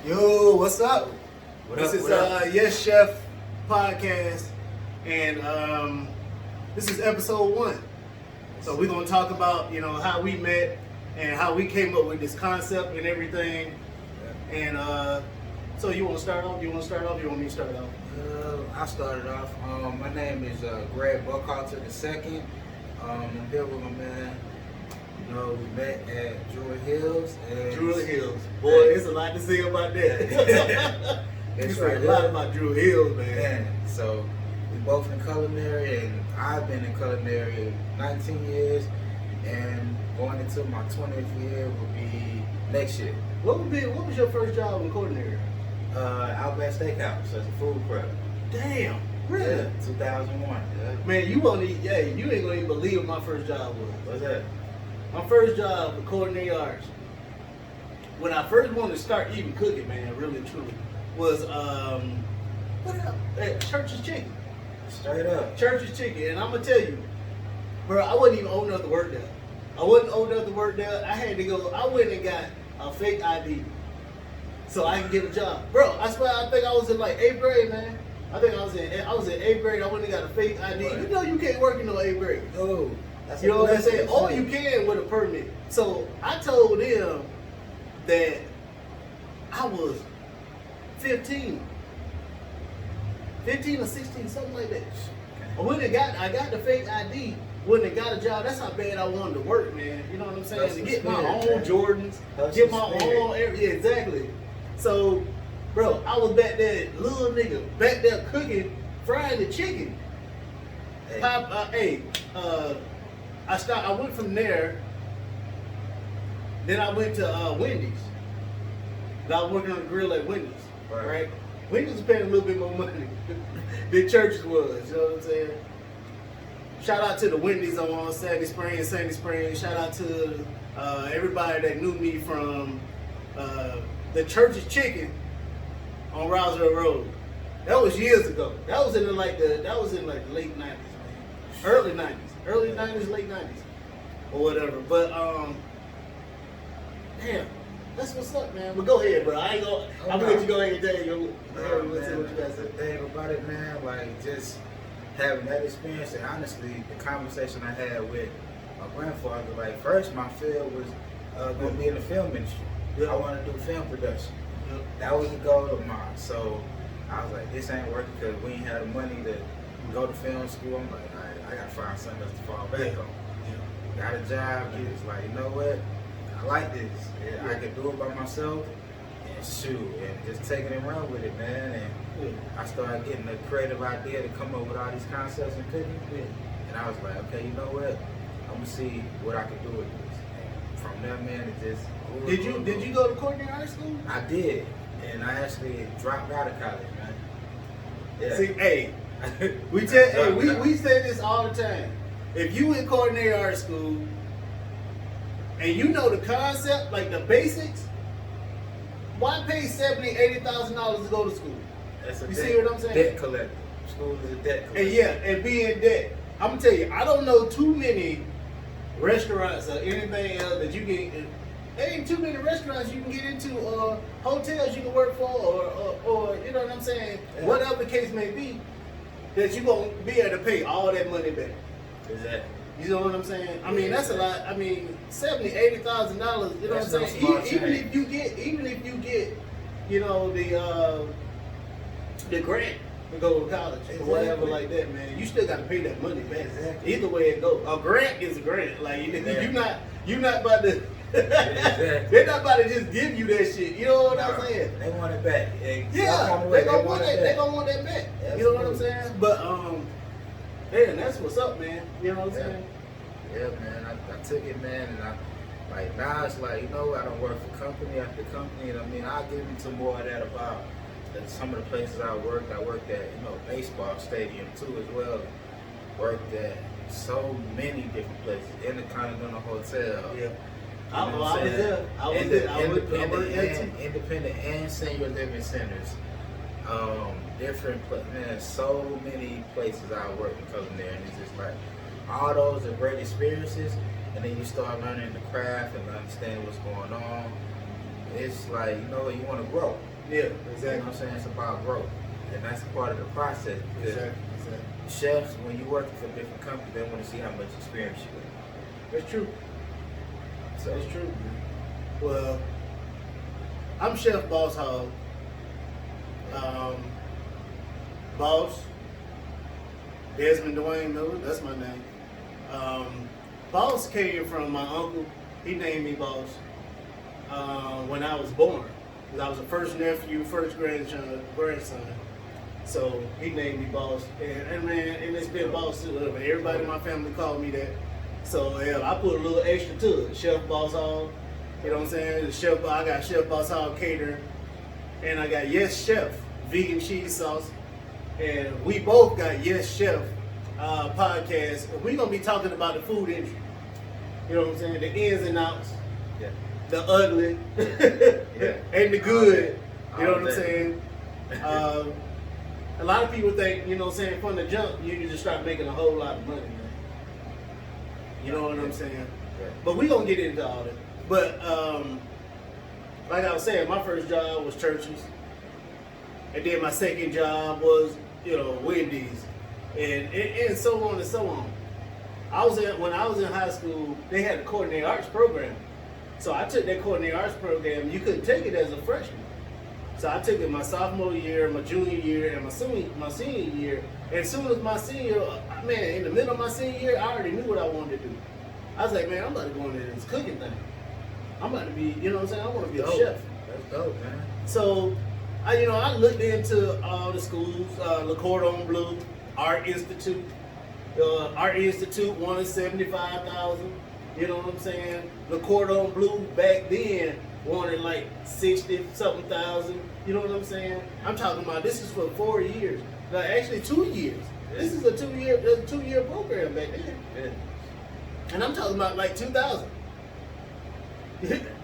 Yo, what's up? This is What Yes Chef podcast, and this is episode 1. So we're gonna talk about how we met and how we came up with this concept and everything. And so you want to start off? You want to start off? You want me to start off? I started off. My name is Greg Buckhalter II. I'm here with my man. We met at Druid Hills. Druid Hills. Boy, it's a lot to say about that. You say a lot about Druid Hills, man. So we both in culinary, and I've been in culinary 19 years, and going into my 20th year will be next year. What was your first job in culinary? Outback Steakhouse as a food prep. Damn, really? Yeah, 2001. Yeah. Man, you ain't gonna even believe what my first job was. What's that? My first job with culinary arts, when I first wanted to start even cooking, man, really truly, was Church's Chicken. Straight up. Church's Chicken, and I'm gonna tell you, bro, I wasn't even old enough to work there. I wasn't old enough to work there. I had to go. I went and got a fake ID so I could get a job, bro. I swear, I think I was in like 8th grade, man. I think I was in 8th grade. I went and got a fake ID. Right. You know, you can't work in no 8th grade. No. You know what I'm saying? Or you can with a permit. So I told them that I was 15 or 16, something like that. I got the fake ID, when they got a job. That's how bad I wanted to work, man. You know what I'm saying? That's to the get my spirit, own man. Jordans, That's get the my spirit. own, yeah, exactly. So, bro, I was back there, little nigga, back there cooking, frying the chicken. Hey. I went from there. Then I went to Wendy's. I was working on the grill at Wendy's, right? Wendy's was paying a little bit more money than Church's was. You know what I'm saying? Shout out to the Wendy's on Sandy Springs. Shout out to everybody that knew me from the Church's Chicken on Roswell Road. That was years ago. That was in the late 90s, man. Early 90s, late 90s, or whatever. But damn, that's what's up, man. But go ahead, bro. I'm gonna let you go ahead and tell you what you guys The said. thing about it, man, like just having that experience, and honestly, the conversation I had with my grandfather, like first my field was gonna be in the film industry. Yeah. I wanted to do film production. Yep. That was the goal of mine. So I was like, this ain't working because we ain't had the money to go to film school. I'm like, all right, I gotta find something else to fall back on. Got a job, he was like, you know what? I like this. Yeah, I can do it by myself and shoot and just taking it around with it, man. And I started getting a creative idea to come up with all these concepts and cooking. And I was like, okay, you know what? I'm gonna see what I can do with this. And from there, man, it just Did you go to culinary high school? I did, and I actually dropped out of college, man. Yeah. See, hey, we say this all the time. If you in culinary art school and you know the concept, like the basics, why pay $70,000-$80,000 to go to school? That's You see what I'm saying? Debt collector. School is a debt collector. And be in debt. I'm gonna tell you, I don't know too many restaurants or anything else that you can. There ain't too many restaurants you can get into, or hotels you can work for, or you know what I'm saying. Yeah. Whatever the case may be, that you gonna be able to pay all that money back. Exactly. You know what I'm saying? I mean, that's a lot. I mean, $70,000-$80,000. You know That's what no I'm small saying? Even change. if you get, you know, the grant to go to college or whatever Exactly. like that, man, you still got to pay that money back. Exactly. Either way it goes, a grant is a grant. Like you're not about to. Exactly. They're not about to just give you that shit. You know what I'm Nah, saying? They want it back. Yeah, they gonna want that. They gonna want that back. You know what I'm Absolutely. saying? But man, that's what's up, man. You know what I'm saying? Yeah, man. I took it, man, and now it's like, you know, I don't work for company after company, and I mean, I'll get into more of that about some of the places I worked. I worked at, baseball stadium too as well. Worked at so many different places, Intercontinental Hotel. Yeah. I was there. I was there. Independent and senior living centers. Different, man, so many places I worked in culinary, and it's just like, all those are great experiences, and then you start learning the craft and understanding what's going on. It's like, you want to grow. Yeah, You know what I'm saying? It's about growth. And that's part of the process. Because chefs, when you're working for different companies, they want to see how much experience you have. That's true. So That's true. Well, I'm Chef Boss Hog. Boss. Desmond Dwayne Miller, that's my name. Boss came from my uncle. He named me Boss when I was born. Because I was the first nephew, first grandson. So he named me Boss. And it's been Boss to love. Everybody in my family called me that. So yeah, I put a little extra to it. Chef Boss Hog. You know what I'm saying? I got Chef Boss Hog Catering. And I got Yes Chef Vegan Cheese Sauce. And we both got Yes Chef podcast. We're going to be talking about the food industry. You know what I'm saying? The ins and outs. yeah. The ugly. Yeah. And the good. You know All what I'm day. saying? A lot of people think, you know what I'm saying, from the jump, you can just start making a whole lot of money, man. You know what I'm saying? Yeah. But we're going to get into all that. But, like I was saying, my first job was Church's. And then my second job was, Wendy's. And so on and so on. When I was in high school, they had a culinary arts program. So I took that culinary arts program. You couldn't take it as a freshman. So I took it my sophomore year, my junior year, and my senior year. And as soon as my senior, in the middle of my senior year, I already knew what I wanted to do. I was like, man, I'm about to go into this cooking thing. I'm about to be, you know what I'm saying? I want to be a chef. That's dope, man. So, I looked into all the schools, Le Cordon Bleu, Art Institute. Art Institute wanted $75,000. You know what I'm saying? Le Cordon Bleu back then wanted like 60-something thousand. You know what I'm saying? I'm talking about this is for 4 years. No, actually 2 years. This is a two-year program back then. Yeah. And I'm talking about like 2000.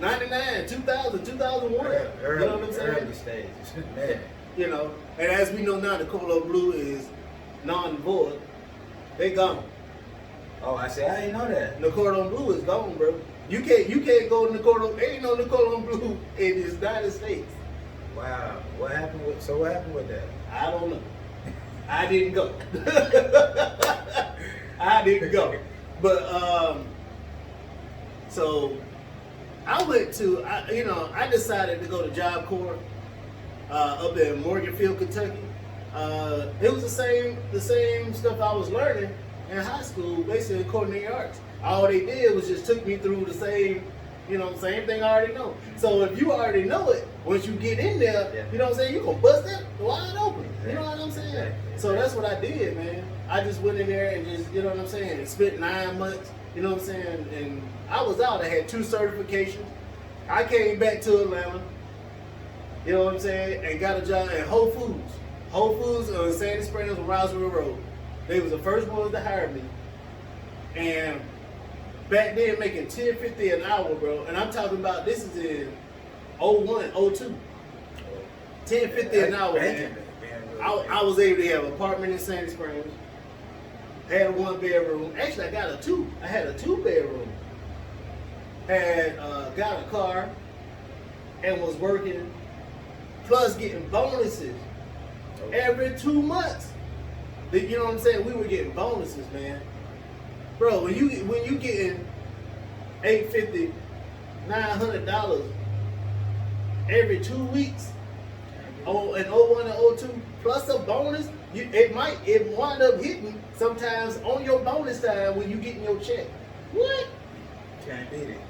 99, 2000, 2001. You know what I'm saying? Early stages. Man. And as we know now, the Cordon Bleu is non-void. They gone. Oh, I didn't know that. The Cordon Bleu is gone, bro. You can't go to the Cordon. Ain't no Cordon Bleu in the United States. Wow. What happened with that? I don't know. I didn't go. I didn't go. But so I went to I decided to go to Job Corps up in Morganfield, Kentucky. It was the same stuff I was learning in high school, basically culinary arts. All they did was just took me through the same thing I already know. So if you already know it, once you get in there, Yeah. you know what I'm saying, you gonna bust that wide open. You know what I'm saying? Exactly. So that's what I did, man. I just went in there and just, you know what I'm saying, and spent 9 months, you know what I'm saying, and I was out. I had 2 certifications. I came back to Atlanta, you know what I'm saying, and got a job at Whole Foods. Whole Foods on Sandy Springs on Roswell Road. They was the first ones to hire me. And back then making $10.50 an hour, bro. And I'm talking about this is in 01, 02. $10.50 an hour, man. I was able to have an apartment in Sandy Springs. Had a 1-bedroom. Actually, I got a 2. I had a 2-bedroom. Had got a car and was working, plus getting bonuses every 2 months. You know what I'm saying? We were getting bonuses, man. Bro, when you getting $850, $900 every 2 weeks in 01 and 02, plus a bonus, it wind up hitting sometimes on your bonus time when you getting your check. What? Can't beat it.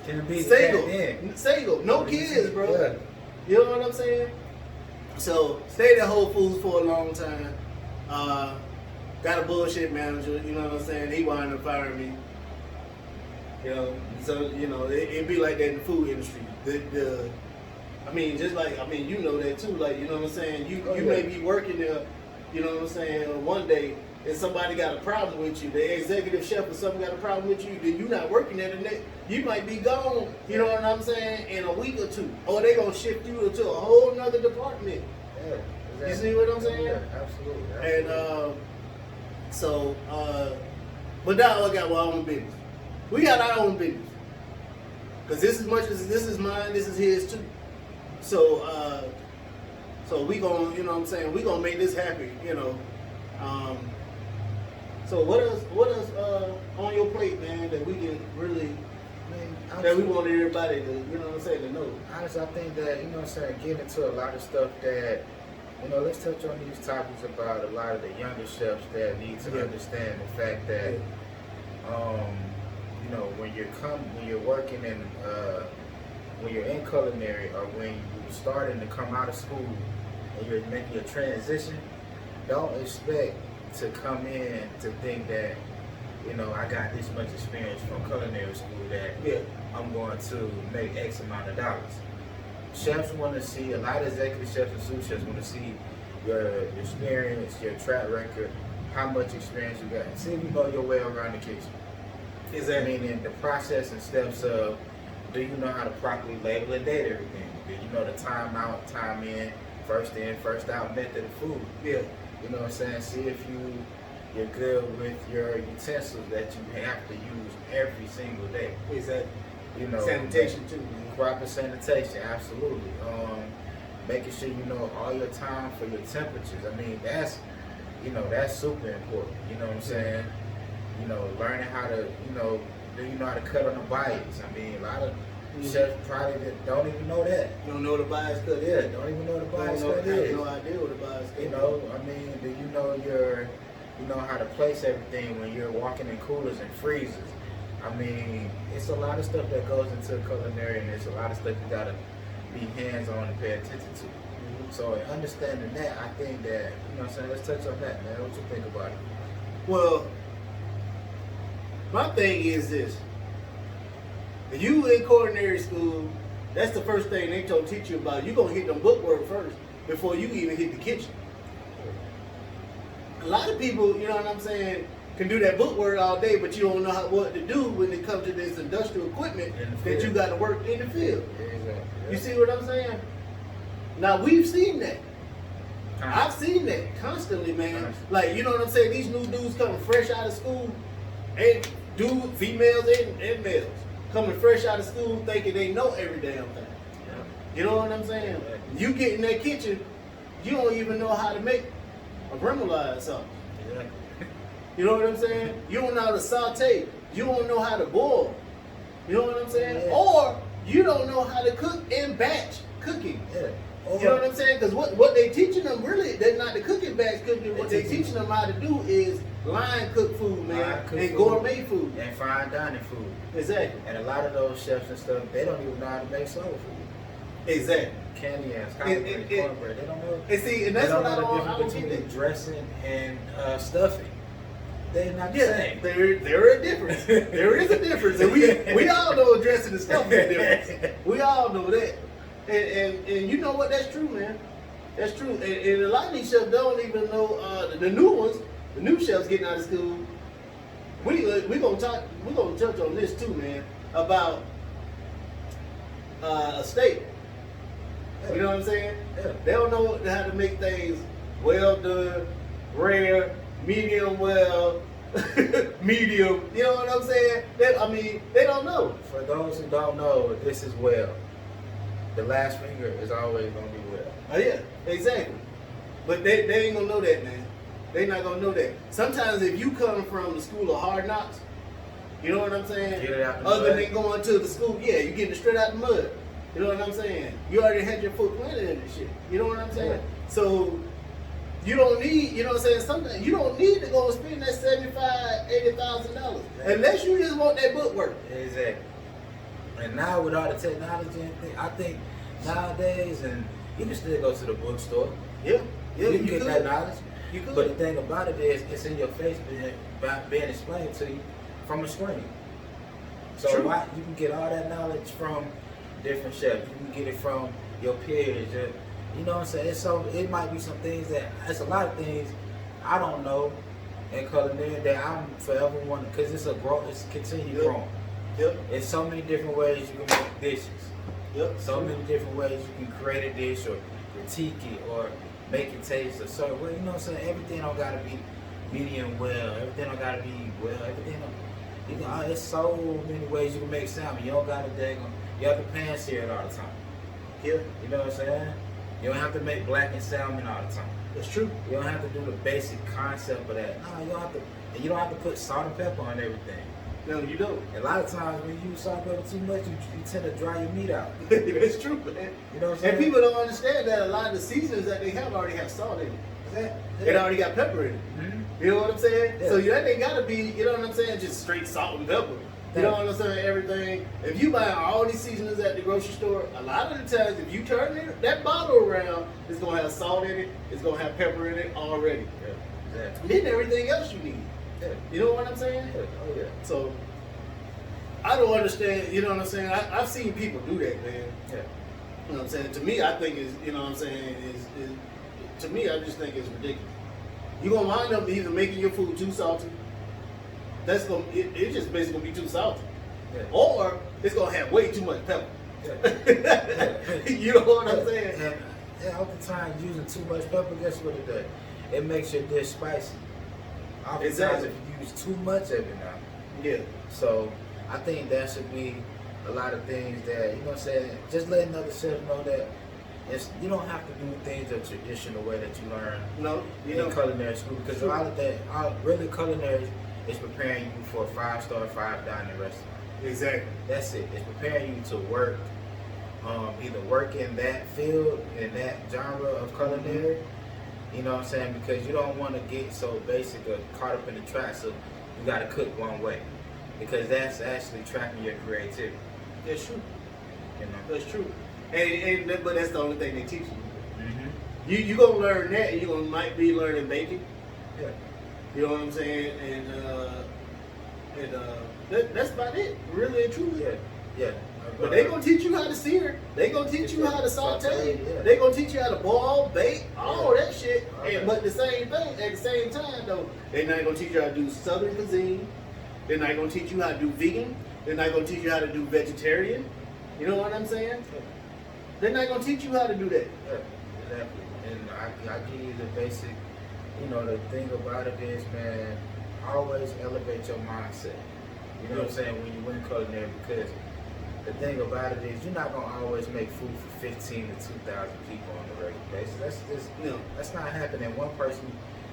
Can't beat it. Single. No kids, bro. Yeah. You know what I'm saying? So stayed at Whole Foods for a long time. Got a bullshit manager, you know what I'm saying? He wound up firing me. So it be like that in the food industry. You know that too. Like, you know what I'm saying? You may be working there, you know what I'm saying, one day, and somebody got a problem with you, the executive chef or something got a problem with you, then you not working there the next, you might be gone, you know what I'm saying, in a week or two. Or they gonna shift you to a whole nother department. Yeah, exactly. You see what I'm saying? Yeah, absolutely. And but now I got our own business. We got our own business. Cause this as much as this is mine, this is his too. So we gonna, you know what I'm saying, we gonna make this happen, you know. So what else on your plate, man, that we can really, that we want everybody to, you know what I'm saying, to know? Honestly, I think that, you know what I'm saying, getting into a lot of stuff that, you know, let's touch on these topics about a lot of the younger chefs that need to understand the fact that, you know, when you're working in, when you're in culinary, or when you're starting to come out of school and you're making a transition, don't expect to come in to think that, you know, I got this much experience from culinary school that I'm going to make X amount of dollars. Chefs want to see, a lot of executive chefs and sous chefs want to see your experience, your track record, how much experience you got. See if you know your way around the kitchen. Exactly. Meaning the process and steps of, do you know how to properly label and date everything? Do you know the time out, time in, first out method of food? Yeah. You know what I'm saying? See if you're good with your utensils that you have to use every single day. Exactly. You know, sanitation too. Proper sanitation, absolutely. Making sure you know all your time for your temperatures. I mean, that's super important. You know what I'm saying? You know, learning how to, you know, do you know how to cut on the bias? I mean, a lot of chefs probably don't even know that. You don't know the bias cut is. Yeah, don't even know the bias cut is. No idea what the bias cut is. You know, I mean, do you know how to place everything when you're walking in coolers and freezers? I mean, it's a lot of stuff that goes into culinary, and it's a lot of stuff you gotta be hands-on and pay attention to. So understanding that, I think that, you know what I'm saying, let's touch on that, man. What you think about it? Well, my thing is this. If you in culinary school, that's the first thing they teach you about. You're going to hit them bookwork first before you even hit the kitchen. A lot of people, you know what I'm saying, can do that bookwork all day, but you don't know what to do when it comes to this industrial equipment that you got to work in the field. Exactly. You see what I'm saying? Now, we've seen that. I've seen that constantly, man. Like, you know what I'm saying? These new dudes coming fresh out of school, and females and males, coming fresh out of school thinking they know every damn thing. You know what I'm saying? You get in that kitchen, you don't even know how to make a remoulade sauce. You know what I'm saying? You don't know how to saute. You don't know how to boil. You know what I'm saying? Or you don't know how to cook in batch cooking. You know what I'm saying? Because what they teaching them, really, they're not the cooking batch cooking. What they teaching them how to do is line cook food, man, and gourmet food. And fine dining food. Exactly. And a lot of those chefs and stuff, they don't even know how to make soul food. Exactly. Candy yams, cornbread, they don't know. And see, and that's what I don't between get. Dressing and stuffing. They're not the same. There is a difference. There is a difference. And we all know dressing and stuffing is different. We all know that. And you know what? That's true, man. That's true. And a lot of these chefs don't even know the new ones, the new chefs getting out of school. We're gonna touch on this too, man, about a steak. You know what I'm saying? Yeah. They don't know how to make things well done, rare, medium well, medium. You know what I'm saying? They don't know. For those who don't know, this is well. The last finger is always gonna be well. Oh yeah, exactly. But they ain't gonna know that, man. They not gonna know that. Sometimes if you come from the school of hard knocks, you know what I'm saying? Get it out the Other mud. than going to the school, yeah, you getting it straight out the mud. You know what I'm saying? You already had your foot planted in this shit. You know what I'm saying? Yeah. So you don't need, you know what I'm saying? Sometimes you don't need to go and spend that $75,000, $80,000 unless you just want that book work. Exactly. And now with all the technology and things, I think nowadays, and you can still go to the bookstore. Yeah, You can get that knowledge. You could. But the thing about it is, it's in your face being explained to you from a screen. So True. you can get all that knowledge from different chefs. You can get it from your peers. You know what I'm saying? So it might be some things it's a lot of things I don't know in culinary that I'm forever wanting, because it's continued growing. Yep. There's so many different ways you can make dishes. Yep. So many different ways you can create a dish or critique it or make it taste a certain way. You know what I'm saying? Everything don't gotta be medium well. Everything don't gotta be well. There's so many ways you can make salmon. You don't gotta you have to pan sear it all the time. here. You know what I'm saying? You don't have to make black and salmon all the time. That's true. You don't have to do the basic concept of that. No, you don't have to. And you don't have to put salt and pepper on everything. No, you don't. A lot of times when you use salt and pepper too much, you tend to dry your meat out. That's true, man. You know what I'm saying? And people don't understand that a lot of the seasonings that they have already have salt in it. It already got pepper in it. Mm-hmm. You know what I'm saying? Yeah. So that ain't gotta be, you know what I'm saying, just straight salt and pepper. You know what I'm saying? Everything. If you buy all these seasonings at the grocery store, a lot of the times, if you turn that bottle around, it's gonna have salt in it. It's gonna have pepper in it already. Yeah, exactly. Then everything else you need. Yeah. You know what I'm saying? Yeah. Oh yeah. So I don't understand. You know what I'm saying? I've seen people do that, man. Yeah. You know what I'm saying? To me, I think is, you know what I'm saying, is to me, I just think it's ridiculous. You're gonna wind up either making your food too salty. That's gonna it's just basically gonna be too salty. Yeah. Or it's gonna have way too much pepper. Yeah. You know what I'm saying? And oftentimes using too much pepper, guess what it does? It makes your dish spicy. Oftentimes Exactly. if you use too much of it now. Yeah. So I think that should be a lot of things that, you know what I'm saying, just letting other chefs know that you don't have to do things the traditional way that you learn No, you in know. culinary school, because a lot of that, really culinary is preparing you for a 5-star, 5-dining restaurant. Exactly. That's it. It's preparing you to work, either work in that field, in that genre of culinary. You know what I'm saying? Because you don't want to get so basic or caught up in the trap, so you got to cook one way. Because that's actually trapping your creativity. That's true. You know? That's true. But that's the only thing they teach you. Mm-hmm. You gonna learn that, and you gonna might be learning baking. Yeah. You know what I'm saying? And that's about it, really and truly. Yeah. Yeah. But they gonna teach you how to sear. They gonna teach you how to saute. Yeah. They gonna teach you how to boil, bake, all that shit. Okay. But the same thing, at the same time though, they're not gonna teach you how to do Southern cuisine. They're not gonna teach you how to do vegan. They're not gonna teach you how to do vegetarian. You know what I'm saying? Yeah. They're not gonna teach you how to do that. Yeah, exactly. And I give you the basic, you know, the thing about it is, man, always elevate your mindset. You know what I'm saying? When you in culinary, because the thing about it is, you're not gonna always make food for 15 to 2,000 people on a regular basis. That's just, that's not happening. One person,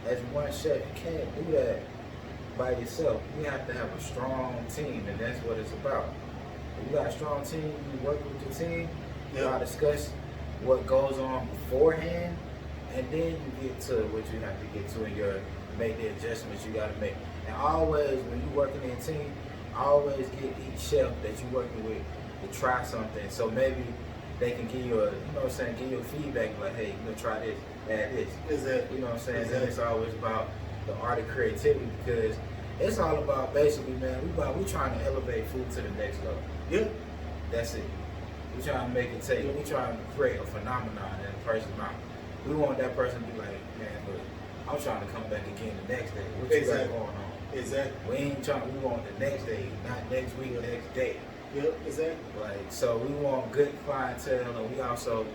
as one chef, you can't do that by yourself. You have to have a strong team, and that's what it's about. If you got a strong team, you work with your team. You gotta discuss what goes on beforehand, and then you get to what you have to get to, and make the adjustments you gotta make. And always, when you're working in a team, always get each chef that you're working with to try something. So maybe they can give you give you a feedback like, hey, try this, add this. Exactly. You know what I'm saying? Exactly. And it's always about the art of creativity, because it's all about basically, man, we trying to elevate food to the next level. Yeah. That's it. We trying to make it take. We trying to create a phenomenon in a person's mouth. We want that person to be like, man, look, I'm trying to come back again the next day. What you got going on? Exactly. We ain't trying. We want the next day, not next week, next day. Yep. Exactly. Like, so we want good clientele, and we also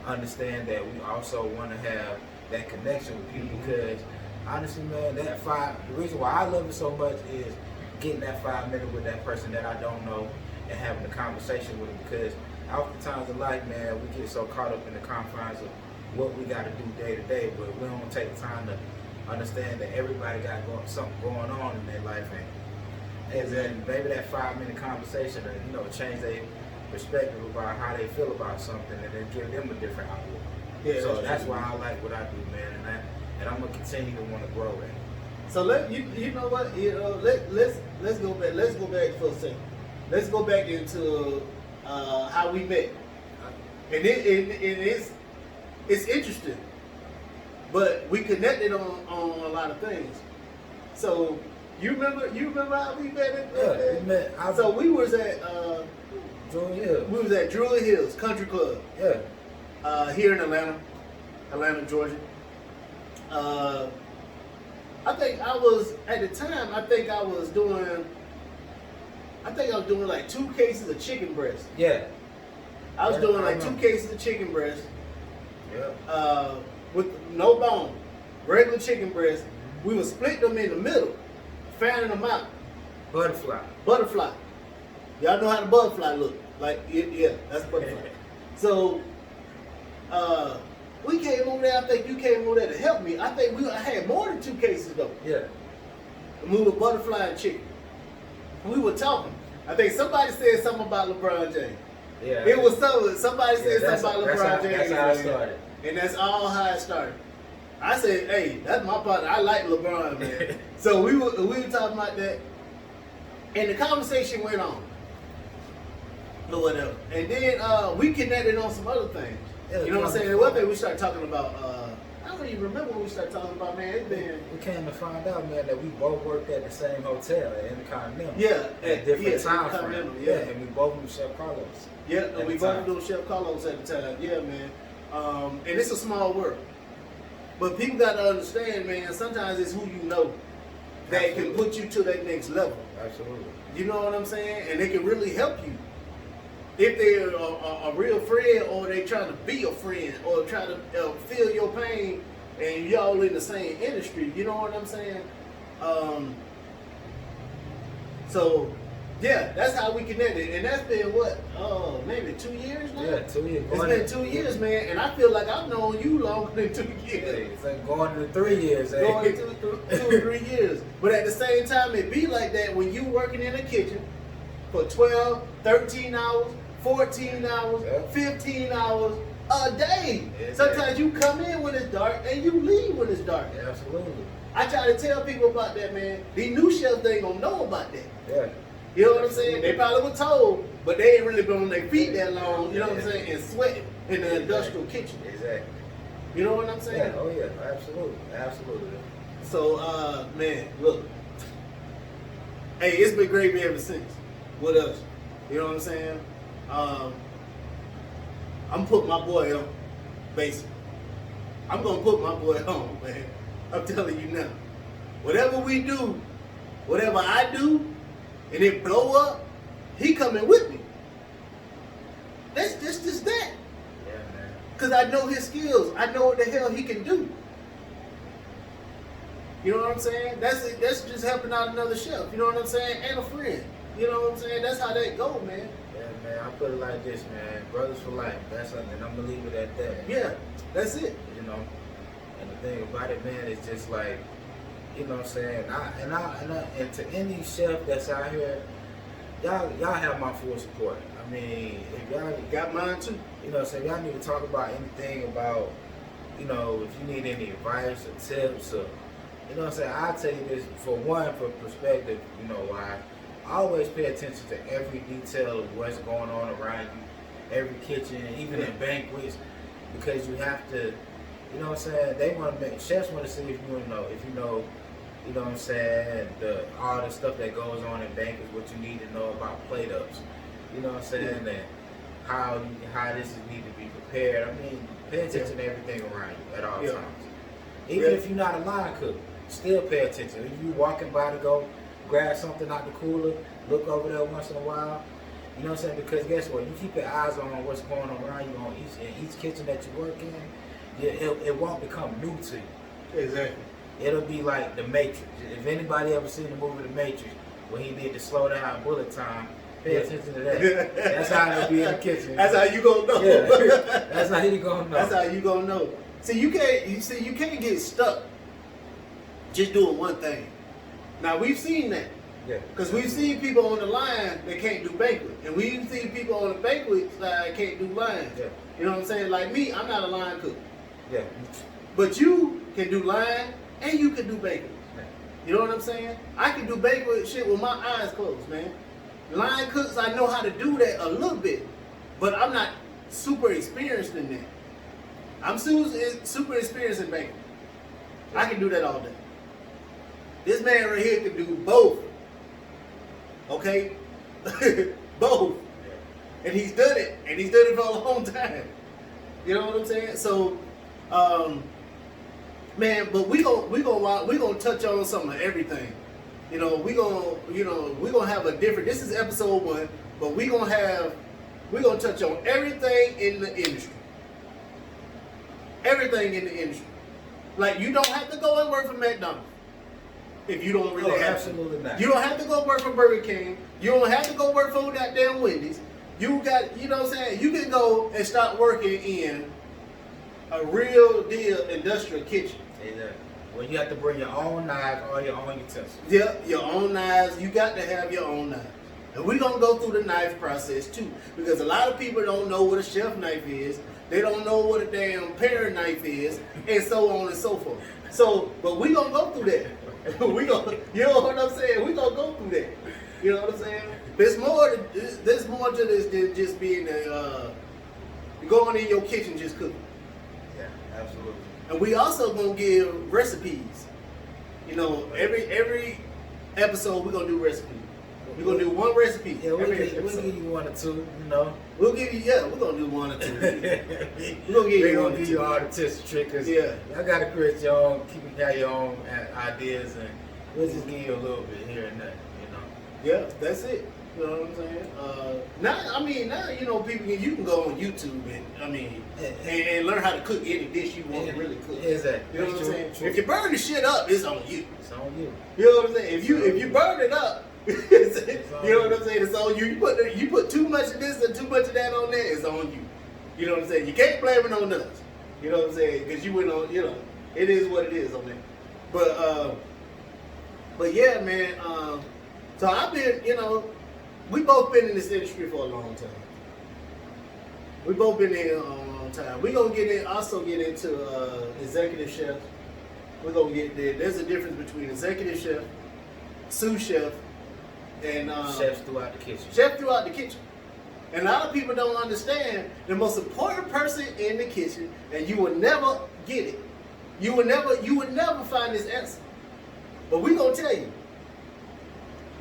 understand that we also want to have that connection with people, because honestly, man, the reason why I love it so much is getting that 5 minutes with that person that I don't know and having a conversation with them, because oftentimes in life, man, we get so caught up in the confines of what we got to do day to day, but we don't take the time to understand that everybody got something going on in their life, and then maybe that 5-minute conversation, change their perspective about how they feel about something, and then give them a different outlook. Yeah, so that's why I like what I do, man, and I'm gonna continue to want to grow it. So you know what, let's go back. Let's go back for a second. Let's go back into how we met, and it's interesting, but we connected on a lot of things. So you remember how we met? We met. So we was at Druid Hills. We was at Druid Hills Country Club. Yeah. Here in Atlanta, Georgia. I think I was at the time. I think I was doing like 2 cases of chicken breast. Yeah. I was doing like 2 cases of chicken breast. Yeah. With no bone, regular chicken breast. We would split them in the middle, fanning them out. Butterfly. Y'all know how the butterfly look? Like, yeah, that's butterfly. So we came over there. I think you came over there to help me. I think I had more than 2 cases though. Yeah. And we were butterfly and chicken. We were talking. I think somebody said something about LeBron James. Yeah. It was somebody said something about LeBron James. That's how it started. And that's all how it started. I said, hey, that's my partner. I like LeBron, man. So we were talking about that. And the conversation went on. Or whatever. And then we connected on some other things. Yeah, you know what I'm saying? One thing we started talking about, I don't even remember what we started talking about, man. It's been... We came to find out, man, that we both worked at the same hotel at Intercontinental. Yeah. At different time Intercontinental, frames. yeah. And we both knew Chef Carlos. Yeah, and we both knew Chef Carlos at the time. Yeah, man. And it's a small world. But people got to understand, man, sometimes it's who you know that can put you to that next level. Absolutely. You know what I'm saying? And they can really help you. If they're a real friend, or they trying to be a friend, or try to feel your pain, and y'all in the same industry, you know what I'm saying? So, yeah, that's how we connected. And that's been what? Maybe 2 years now? Yeah, 2 years. It's been 2 years, man, and I feel like I've known you longer than 2 years. Yeah, it's like going to 3 years. Going to 2 or 3 years. But at the same time, it be like that when you working in the kitchen for 12, 13 hours, 14 hours, 15 hours a day. Yeah, sometimes you come in when it's dark and you leave when it's dark. Yeah, absolutely. I try to tell people about that, man. These new chefs, they ain't gonna know about that. Yeah. You know what I'm saying? They probably were told, but they ain't really been on their feet that long, you know what I'm saying, and sweating in the industrial kitchen. Exactly. You know what I'm saying? Yeah, oh yeah, absolutely. Absolutely. So, man, look. Hey, it's been great ever since with us. You know what I'm saying? I'm putting my boy on, basically. I'm gonna put my boy on, man. I'm telling you now. Whatever we do, whatever I do, and it blow up, he coming with me. That's just that. Yeah, man. Cause I know his skills. I know what the hell he can do. You know what I'm saying? That's just helping out another chef. You know what I'm saying? And a friend. You know what I'm saying? That's how that go, man. Yeah, man. I put it like this, man. Brothers for life. That's something. I'm gonna leave it at that. Yeah, that's it. You know. And the thing about it, man, is just like, you know what I'm saying? And to any chef that's out here, y'all have my full support. I mean, if y'all Got mine too. you know, so y'all need to talk about anything about, you know, if you need any advice or tips or, you know what I'm saying? I'll tell you this, for perspective, you know, I always pay attention to every detail of what's going on around you, every kitchen, even in banquets, because you have to, you know what I'm saying? They want to chefs want to see if you know, you know what I'm saying, all the stuff that goes on in banquets, what you need to know about plate ups, you know what I'm saying, and how this need to be prepared. I mean, pay attention to everything around you at all times. Even if you're not a line cook, still pay attention. If you walking by to go grab something out the cooler, look over there once in a while. You know what I'm saying? Because guess what? You keep your eyes on what's going on around you in each kitchen that you work in. It won't become new to you. Exactly. It'll be like The Matrix. If anybody ever seen the movie The Matrix, when he did the slow down bullet time, pay attention to that. That's how it'll be in the kitchen. That's how you gonna know. Yeah. That's how you gonna know. That's how you gonna know. See, you can't get stuck just doing one thing. Now we've seen that. Yeah. Because we've seen people on the line that can't do banquet. And we've seen people on the banquet side that can't do lines. Yeah. You know what I'm saying? Like me, I'm not a line cook. Yeah. But you can do line and you can do banquet. Yeah. You know what I'm saying? I can do banquet shit with my eyes closed, man. Line cooks, I know how to do that a little bit. But I'm not super experienced in that. I'm super experienced in banquet. I can do that all day. This man right here can do both. Okay? Both. And he's done it. And he's done it for a long time. You know what I'm saying? So, man, but we gonna touch on some of everything. You know, we gonna have a different. This is episode 1, but we gonna touch on everything in the industry. Everything in the industry. Like, you don't have to go and work for McDonald's if you don't really have absolutely to. not. You don't have to go work for Burger King. You don't have to go work for goddamn Wendy's. You got, you know what I'm saying? You can go and start working in a real deal industrial kitchen. Exactly. Well, you have to bring your own knives or your own utensils. Yeah, your own knives. You got to have your own knives. And we're going to go through the knife process too. Because a lot of people don't know what a chef knife is. They don't know what a damn paring knife is. And so on and so forth. So, but we're going to go through that. We gonna, you know what I'm saying? We're going to go through that. You know what I'm saying? There's more to this than just being going in your kitchen just cooking. Yeah, absolutely. And we also going to give recipes. You know, every episode we're going to do recipes. We're going to do one recipe. Yeah, we'll give you one or two, you know. We'll give you, we're going to do one or two. We're going to give you one or two. Give you all the tips and tricks. Yeah. Y'all got to create your own, have your own ideas, and we'll just give you a little bit here and there, you know. Yeah, that's it. You know what I'm saying? Now, you know, you can go on YouTube and learn how to cook any dish you want to really cook. Exactly. You know what I'm saying? If you burn the shit up, it's on you. It's on you. You know what I'm saying? If you burn it up, you know what I'm saying? It's on you. You put too much of this and too much of that on there, it's on you. You know what I'm saying? You can't blame it on us. You know what I'm saying? Because you went on, you know, it is what it is on there. But yeah, man. So I've been, you know, we both been in this industry for a long time. We both been in a long time. We're gonna get into executive chef. We're gonna get there. There's a difference between executive chef, sous chef, and chefs throughout the kitchen. Chef throughout the kitchen. And a lot of people don't understand the most important person in the kitchen, and you will never get it. You would never find this answer. But we're gonna tell you.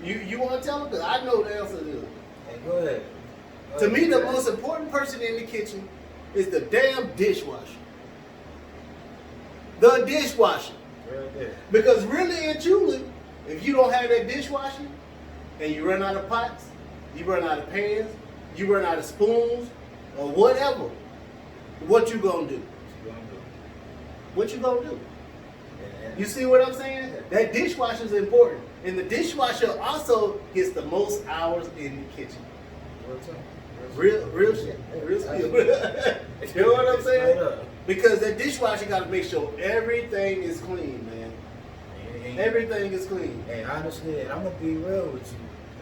You want to tell them? Because I know the answer to it. Hey, go ahead. To me, the most important person in the kitchen is the damn dishwasher. The dishwasher. Right there. Because really and truly, if you don't have that dishwasher and you run out of pots, you run out of pans, you run out of spoons, or whatever, what you gonna do? What you gonna do? You see what I'm saying? That dishwasher is important. And the dishwasher also gets the most hours in the kitchen. Real shit. Real skill. You know what I'm saying? Because that dishwasher got to make sure everything is clean, man. Everything is clean. Hey, honestly, and I'm going to be real with you.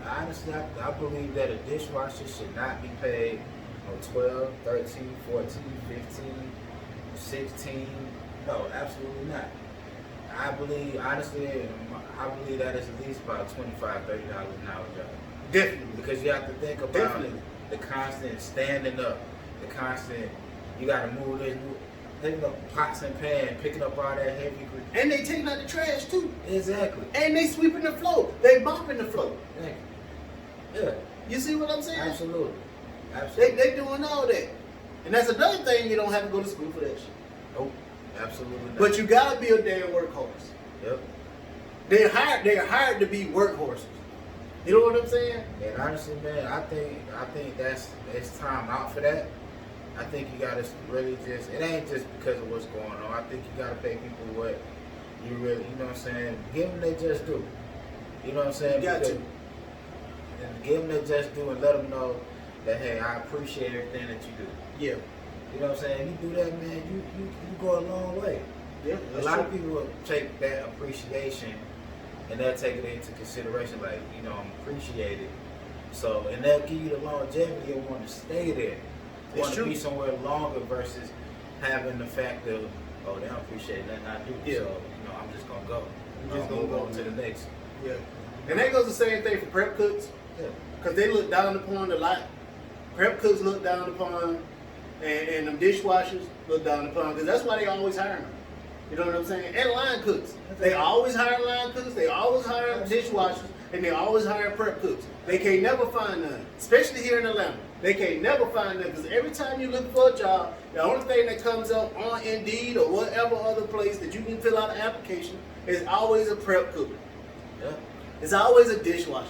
Honestly, I believe that a dishwasher should not be paid on 12, 13, 14, 15, 16. No, absolutely not. I believe that is at least about $25, $30 an hour job. Definitely. Because you have to think about the constant standing up, the constant, you got to move this, picking up pots and pans, picking up all that heavy grease. And they taking out the trash too. Exactly. And they sweeping the floor. They mopping the floor. Yeah. You see what I'm saying? Absolutely. They doing all that. And that's another thing, you don't have to go to school for that shit. Nope. Absolutely not. But you gotta be a damn workhorse. Yep. They're hired to be workhorses. You know what I'm saying? And honestly, man, I think it's time out for that. I think you gotta really just, it ain't just because of what's going on. I think you gotta pay people what you really, you know what I'm saying? Give them they just do. You know what I'm saying? You got to. And give them they just do and let them know that, hey, I appreciate everything that you do. Yeah. You know what I'm saying? You do that, man, you go a long way. Yeah. A lot of people will take that appreciation and they'll take it into consideration, like, you know, I'm appreciated. So, and they'll give you the longevity of want to stay there. Want to be somewhere longer versus having the fact of, oh, they don't appreciate nothing I do. Yeah. So, you know, I'm just going to go. I'm just going to go to the next. Yeah. And that goes the same thing for prep cooks. Yeah. Because they look down upon a lot. Prep cooks look down upon, and them dishwashers look down upon, because that's why they always hire them. You know what I'm saying? And line cooks. They always hire line cooks, they always hire dishwashers, and they always hire prep cooks. They can't never find none, especially here in Atlanta. They can't never find none, because every time you look for a job, the only thing that comes up on Indeed or whatever other place that you can fill out an application is always a prep cook. Yeah. It's always a dishwasher.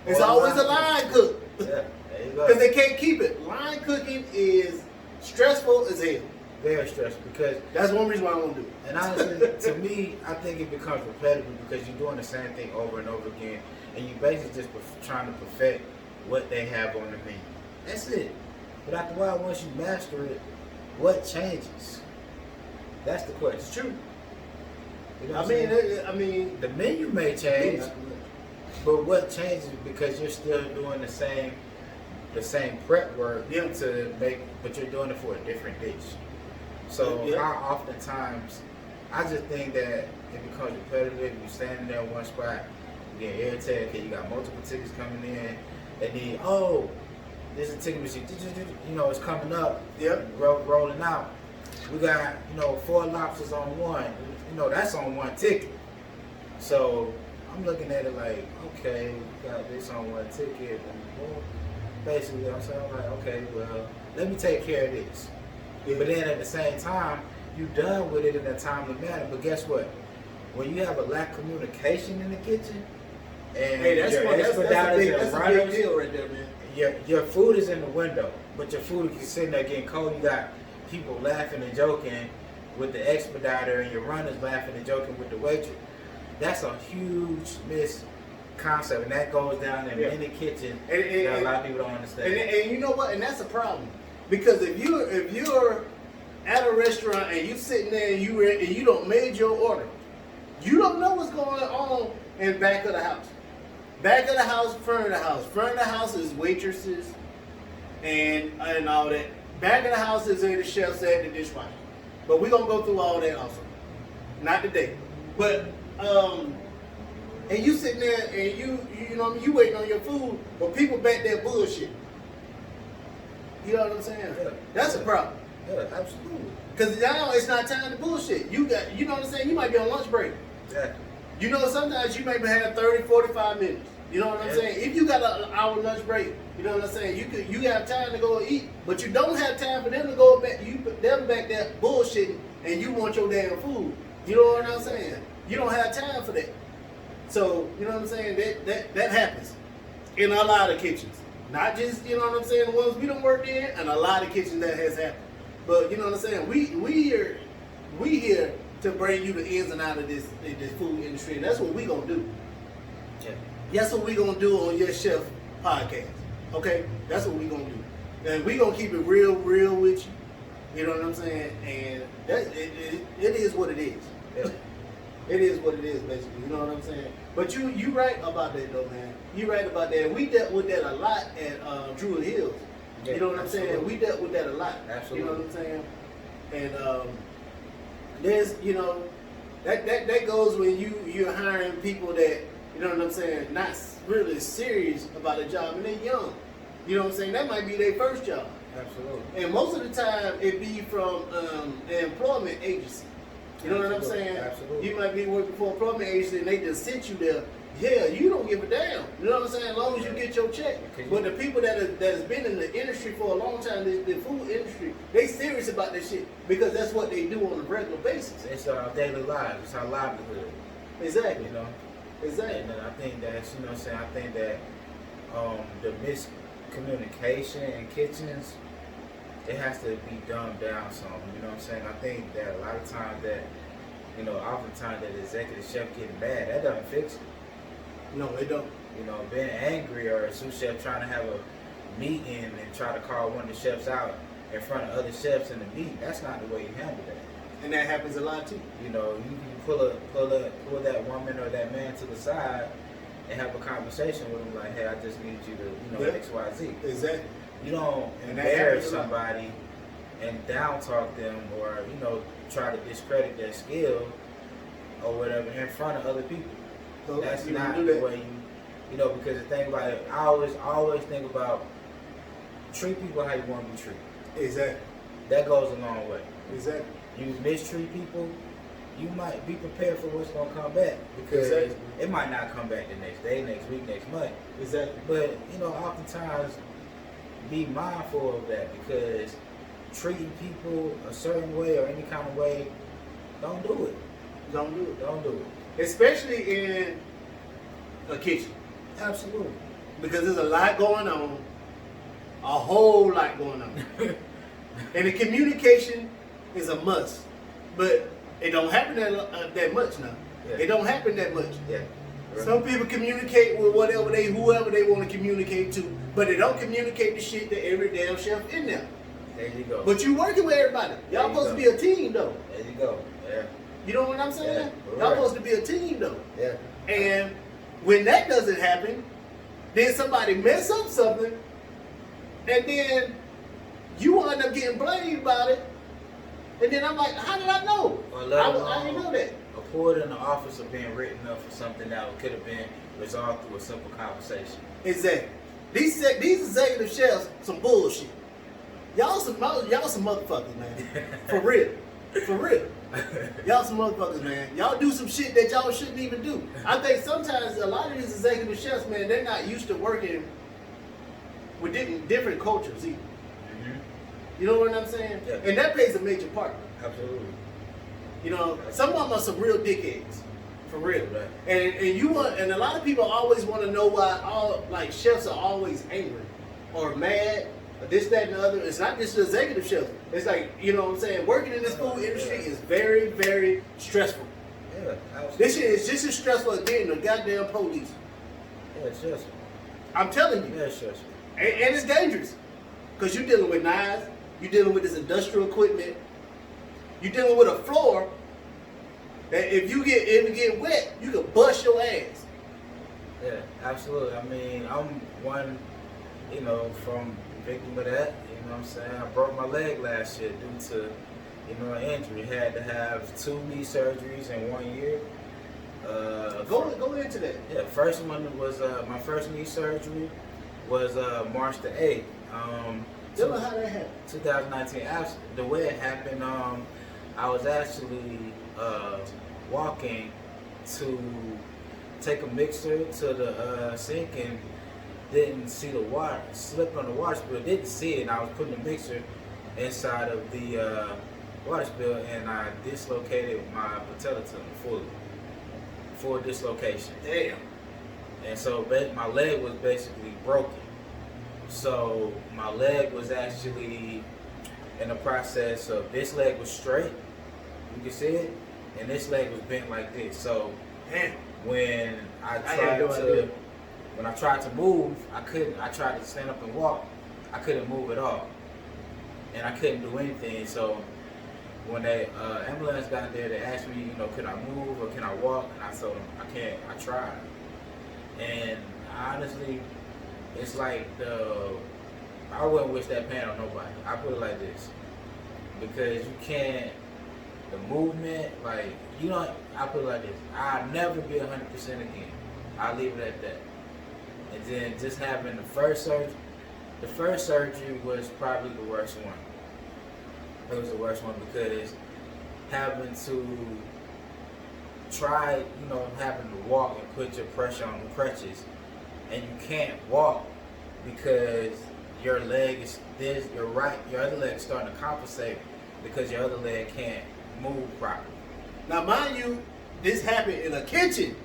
It's always a line cook. Yeah, there you go. Because they can't keep it. Line cooking is stressful as hell. Very stressful, because that's one reason why I won't do it. And honestly, to me, I think it becomes repetitive because you're doing the same thing over and over again, and you basically just trying to perfect what they have on the menu. That's it. But after a while, once you master it, what changes? That's the question. It's true. You know what I mean, the menu may change, but what changes because you're still doing the same prep work to make, but you're doing it for a different dish. So how oftentimes, I just think that it becomes repetitive. You standing there in one spot, you get irritated because you got multiple tickets coming in, and then there's a ticket machine, it's coming up, rolling out. We got 4 lobsters on one. That's on one ticket. So I'm looking at it like, okay, we got this on one ticket. And basically, I'm saying, like, okay, well, let me take care of this. But then at the same time, you're done with it in a timely manner. But guess what? When you have a lack of communication in the kitchen, and that's a big deal right there, man. Your food is in the window, but your food is sitting there getting cold. You got people laughing and joking with the expediter, and your runners laughing and joking with the waitress. That's a huge misconcept, and that goes down in many kitchens that a lot of people don't understand. And you know what? And that's a problem, because if you're at a restaurant and you sitting there and you don't made your order, you don't know what's going on in back of the house. Back of the house, front of the house. Front of the house is waitresses and all that. Back of the house is where the chefs at, the dishwasher. But we're gonna go through all that also. Not today. But and you sitting there and you waiting on your food, but people back there bullshit. You know what I'm saying? Yeah. That's a problem. Yeah, absolutely. Because now it's not time to bullshit. You know what I'm saying? You might be on lunch break. Exactly. Sometimes you may have 30, 45 minutes. You know what I'm saying? If you got an hour lunch break, you know what I'm saying? You have time to go and eat, but you don't have time for them to go back. You put them back there bullshitting, and you want your damn food. You know what I'm saying? You don't have time for that. So you know what I'm saying? That happens in a lot of kitchens. Not just the ones we don't work in, and a lot of kitchens that has happened. But you know what I'm saying? We here to bring you the ins and outs of this food industry, and that's what we gonna do. Yeah. That's what we gonna do on Your Chef podcast. Okay, that's what we gonna do, and we gonna keep it real with you. You know what I'm saying? And it is what it is. Yeah. It is what it is, basically. You know what I'm saying? But you right about that though, man. You right about that. We dealt with that a lot at Druid Hills. Yeah, you know what I'm saying? We dealt with that a lot. Absolutely. You know what I'm saying? And there's that goes when you're hiring people that, you know what I'm saying, not really serious about a job, and they're young. You know what I'm saying? That might be their first job. Absolutely. And most of the time, it be from an employment agency. You know what I'm saying? Absolutely. You might be working for an employment agency, and they just sent you there. Yeah, you don't give a damn. You know what I'm saying? As long as you get your check. But the people that has been in the industry for a long time, the food industry, they serious about this shit because that's what they do on a regular basis. It's our daily lives. It's our livelihood. Exactly. You know. Exactly. And I think that's, you know what I'm saying, I think that the miscommunication in kitchens, it has to be dumbed down some. You know what I'm saying? I think that a lot of times that, oftentimes that the executive chef getting mad, that doesn't fix it. No, it don't. Being angry, or a sous chef trying to have a meeting and try to call one of the chefs out in front of other chefs in the meeting, that's not the way you handle that. And that happens a lot too. You can pull that woman or that man to the side and have a conversation with them like, hey, I just need you to, X, Y, Z. Exactly. You don't embarrass somebody and down talk them, or try to discredit their skill or whatever in front of other people. So that's not the way because the thing about it, I always think about treat people how you want to be treated. Exactly. That goes a long way. Exactly. You mistreat people, you might be prepared for what's gonna come back, because it might not come back the next day, next week, next month. Exactly. But oftentimes be mindful of that, because treating people a certain way or any kind of way, don't do it. Don't do it. Don't do it. Especially in a kitchen. Absolutely. Because there's a lot going on. A whole lot going on. And the communication is a must. But it don't happen that much now. Yeah. It don't happen that much. Yeah. Right. Some people communicate with whoever they want to communicate to, but they don't communicate the shit to every damn chef in there. There you go. But you working with everybody. Y'all supposed to be a team though. There you go. Yeah. You know what I'm saying? Yeah, Y'all right. supposed to be a team though. Yeah. And when that doesn't happen, then somebody mess up something, and then you end up getting blamed about it. And then I'm like, how did I know? I didn't know that. A report in the office of being written up for something that could have been resolved through a simple conversation. Exactly. These executive chefs, some bullshit. Y'all some motherfuckers, man. For real. For real. Y'all some motherfuckers, man. Y'all do some shit that y'all shouldn't even do. I think sometimes a lot of these executive chefs, man, they're not used to working with different cultures either. You know what I'm saying? Yeah. And that plays a major part. Absolutely. You know, some of them are some real dickheads. For real. Right. And a lot of people always want to know why all like chefs are always angry or mad or this, that, and the other. It's not just the executive chefs. It's like, you know what I'm saying, working in this food industry is very, very stressful. Yeah, absolutely. This shit is just as stressful as being the goddamn police. Yeah, it's stressful. I'm telling you. Yeah, it's stressful. And it's dangerous. Because you're dealing with knives, you're dealing with this industrial equipment, you're dealing with a floor that if you get wet, you can bust your ass. Yeah, absolutely. I mean, I'm one, you know, from victim of that. You know what I'm saying? I broke my leg last year due to, you know, an injury. Had to have 2 knee surgeries in 1 year. Go into that. Yeah, first one was my first knee surgery was March the 8th. Tell me how that happened. 2019. The way it happened, I was actually walking to take a mixer to the sink and didn't see the water, slipped on the water spill, didn't see it, and I was putting the mixer inside of the water spill, and I dislocated my patella tendon full dislocation. Damn. And so my leg was basically broken. So my leg was actually in the process of, this leg was straight, you can see it, and this leg was bent like this. So damn. When I tried to move, I couldn't. I tried to stand up and walk, I couldn't move at all, and I couldn't do anything. So when the ambulance got there, they asked me, you know, could I move or can I walk? And I told them I can't. I tried, and honestly, it's like I wouldn't wish that pain on nobody. I put it like this, because you can't. The movement, like, you know, I put it like this. I'll never be 100% again. I'll leave it at that. And then just having the first surgery was probably the worst one. It was the worst one because having to try, you know, having to walk and put your pressure on the crutches, and you can't walk because your leg is this, your other leg is starting to compensate because your other leg can't move properly. Now, mind you, this happened in a kitchen.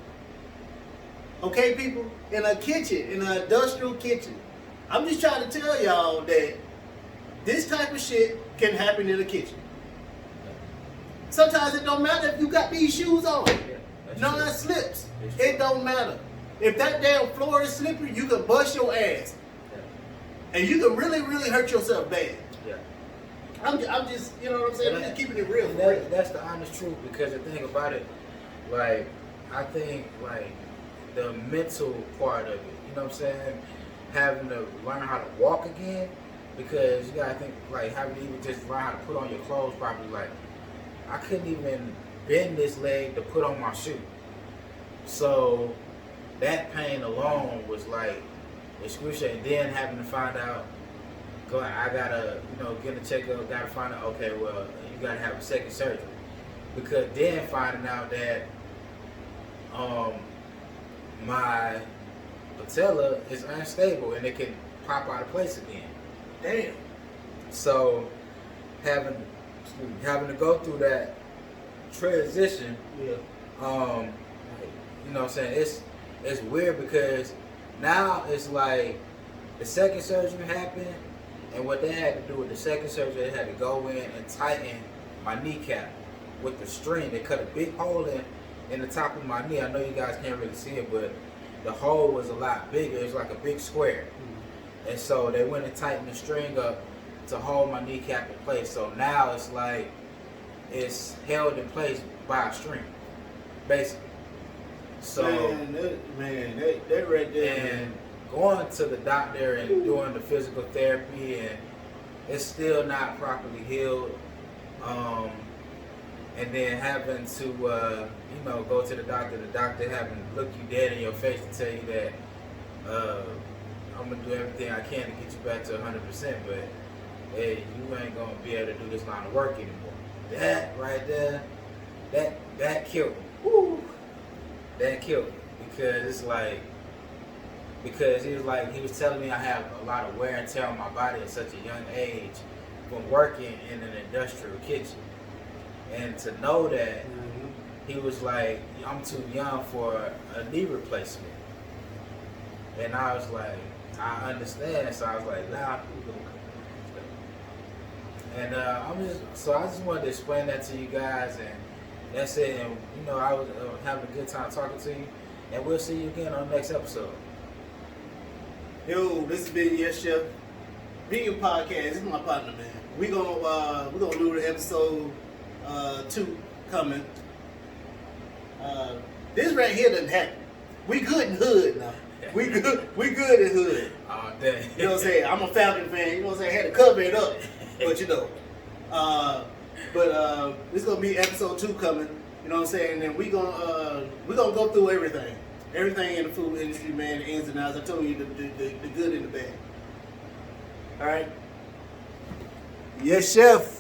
Okay, people? In a kitchen, in an industrial kitchen. I'm just trying to tell y'all that this type of shit can happen in a kitchen. Sometimes it don't matter if you got these shoes on. No, that slips. It don't matter. If that damn floor is slippery, you can bust your ass. And you can really, really hurt yourself bad. Yeah. I'm just, you know what I'm saying? I'm just keeping it real. That's the honest truth, because the thing about it, like, I think, like, the mental part of it, you know what I'm saying? Having to learn how to walk again, because you gotta think, like, having to even just learn how to put on your clothes properly. Like, I couldn't even bend this leg to put on my shoe. So, that pain alone was, like, excruciating. Then having to find out, I gotta, you know, get a checkup, gotta find out, okay, well, you gotta have a second surgery. Because then finding out that my patella is unstable and it can pop out of place again. Damn. So having to go through that transition, Yeah. you know what I'm saying, it's weird, because now it's like the second surgery happened, and what they had to do with the second surgery, they had to go in and tighten my kneecap with the string. They cut a big hole in the top of my knee. I know you guys can't really see it, but the hole was a lot bigger. It was like a big square. And so they went and tightened the string up to hold my kneecap in place. So now it's like it's held in place by a string, basically. So that right there. And going to the doctor and doing the physical therapy, and it's still not properly healed. And then having to go to the doctor having to look you dead in your face to tell you that I'm gonna do everything I can to get you back to 100%, but hey, you ain't gonna be able to do this line of work anymore. That right there, that killed me. Woo. That killed me because he was telling me I have a lot of wear and tear on my body at such a young age from working in an industrial kitchen. And to know that, he was like, I'm too young for a knee replacement. And I was like, I understand. So I was like, nah. And I just wanted to explain that to you guys, and that's it. And I was having a good time talking to you, and we'll see you again on the next episode. Yo, this has been Yes Chef Video Podcast. This is my partner, man. We're gonna do the episode 2 coming. This right here doesn't happen. We good in hood now. We good in hood. Oh, dang. You know what I'm saying? I'm a Falcon fan. You know what I'm saying? I had to cover it up, but this is gonna be episode 2 coming. You know what I'm saying? And we're gonna go through everything in the food industry, man, the ins and outs. I told you the good and the bad. All right. Yes, chef.